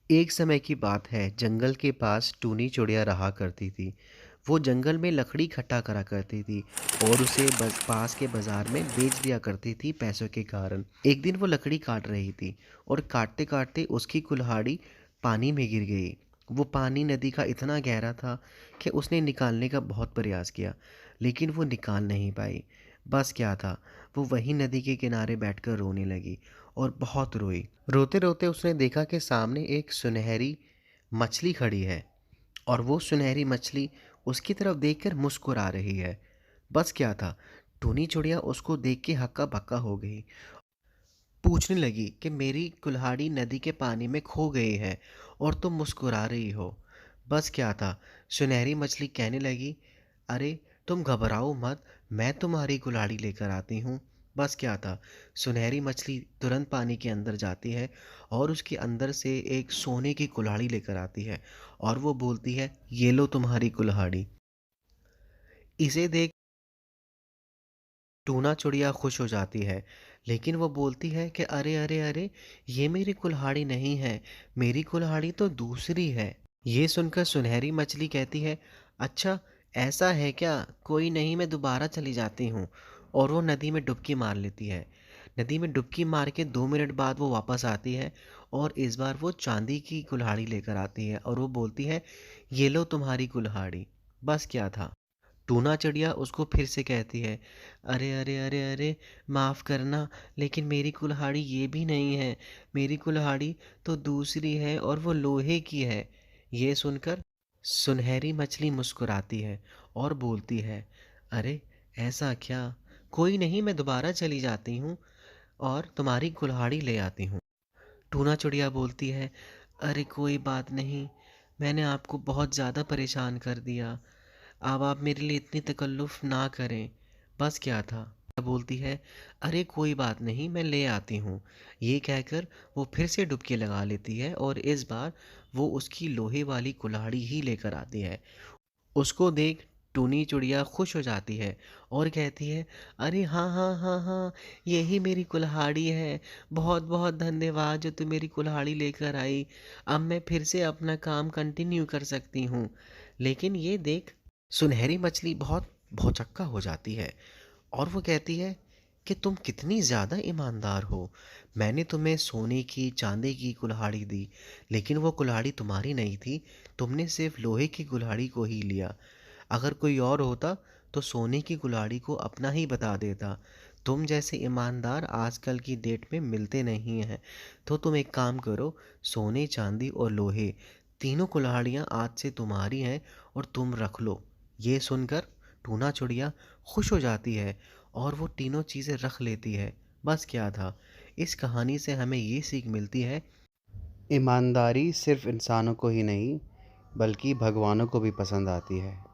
एक समय की बात है, जंगल के पास टूनी चिड़िया रहा करती थी। वो जंगल में लकड़ी इकट्ठा करा करती थी और उसे पास के बाजार में बेच दिया करती थी पैसों के कारण। एक दिन वो लकड़ी काट रही थी और काटते काटते उसकी कुल्हाड़ी पानी में गिर गई। वो पानी नदी का इतना गहरा था कि उसने निकालने का बहुत प्रयास किया, लेकिन वो निकाल नहीं पाई। बस क्या था, वो वहीं नदी के किनारे बैठकर रोने लगी और बहुत रोई। रोते रोते उसने देखा कि सामने एक सुनहरी मछली खड़ी है और वो सुनहरी मछली उसकी तरफ देखकर मुस्कुरा रही है। बस क्या था, टूनी चिड़िया उसको देख के हक्का बक्का हो गई। पूछने लगी कि मेरी कुल्हाड़ी नदी के पानी में खो गई है और तुम मुस्कुरा रही हो। बस क्या था, सुनहरी मछली कहने लगी, अरे तुम घबराओ मत, मैं तुम्हारी कुल्हाड़ी लेकर आती हूँ। बस क्या था, सुनहरी मछली तुरंत पानी के अंदर जाती है और उसके अंदर से एक सोने की कुल्हाड़ी लेकर आती है और वो बोलती है, ये लो तुम्हारी कुल्हाड़ी। इसे देख टूना चिड़िया खुश हो जाती है, लेकिन वो बोलती है कि अरे अरे अरे, ये मेरी कुल्हाड़ी नहीं है, मेरी कुल्हाड़ी तो दूसरी है। ये सुनकर सुनहरी मछली कहती है, अच्छा ऐसा है क्या, कोई नहीं, मैं दोबारा चली जाती हूँ। और वो नदी में डुबकी मार लेती है। नदी में डुबकी मार के 2 मिनट बाद वो वापस आती है और इस बार वो चांदी की कुल्हाड़ी लेकर आती है और वो बोलती है, ये लो तुम्हारी कुल्हाड़ी। बस क्या था, टूना चिड़िया उसको फिर से कहती है, अरे अरे अरे अरे, माफ़ करना, लेकिन मेरी कुल्हाड़ी ये भी नहीं है, मेरी कुल्हाड़ी तो दूसरी है और वो लोहे की है। ये सुनकर सुनहरी मछली मुस्कुराती है और बोलती है, अरे ऐसा क्या, कोई नहीं, मैं दोबारा चली जाती हूँ और तुम्हारी कुल्हाड़ी ले आती हूँ। टूना चिड़िया बोलती है, अरे कोई बात नहीं, मैंने आपको बहुत ज़्यादा परेशान कर दिया, अब आप मेरे लिए इतनी तकल्लुफ़ ना करें। बस क्या था, बोलती है, अरे कोई बात नहीं, मैं ले आती हूँ। ये कहकर वो फिर से डुबकी लगा लेती है और इस बार वो उसकी लोहे वाली कुल्हाड़ी ही लेकर आती है। उसको देख टूनी चिड़िया खुश हो जाती है और कहती है, अरे हाँ हाँ हाँ हाँ, यही मेरी कुल्हाड़ी है, बहुत बहुत धन्यवाद जो तुम मेरी कुल्हाड़ी लेकर आई। अब मैं फिर से अपना काम कंटिन्यू कर सकती हूँ। लेकिन ये देख, सुनहरी मछली बहुत भौचक्का हो जाती है और वो कहती है कि तुम कितनी ज़्यादा ईमानदार हो। मैंने तुम्हें सोने की चांदी की कुल्हाड़ी दी, लेकिन वो कुल्हाड़ी तुम्हारी नहीं थी, तुमने सिर्फ लोहे की कुल्हाड़ी को ही लिया। अगर कोई और होता तो सोने की कुल्हाड़ी को अपना ही बता देता। तुम जैसे ईमानदार आजकल की डेट में मिलते नहीं हैं। तो तुम एक काम करो, सोने चांदी और लोहे तीनों कुल्हाड़ियाँ आज से तुम्हारी हैं और तुम रख लो। ये सुनकर टूना चिड़िया खुश हो जाती है और वो तीनों चीज़ें रख लेती है। बस क्या था, इस कहानी से हमें ये सीख मिलती है, ईमानदारी सिर्फ इंसानों को ही नहीं बल्कि भगवानों को भी पसंद आती है।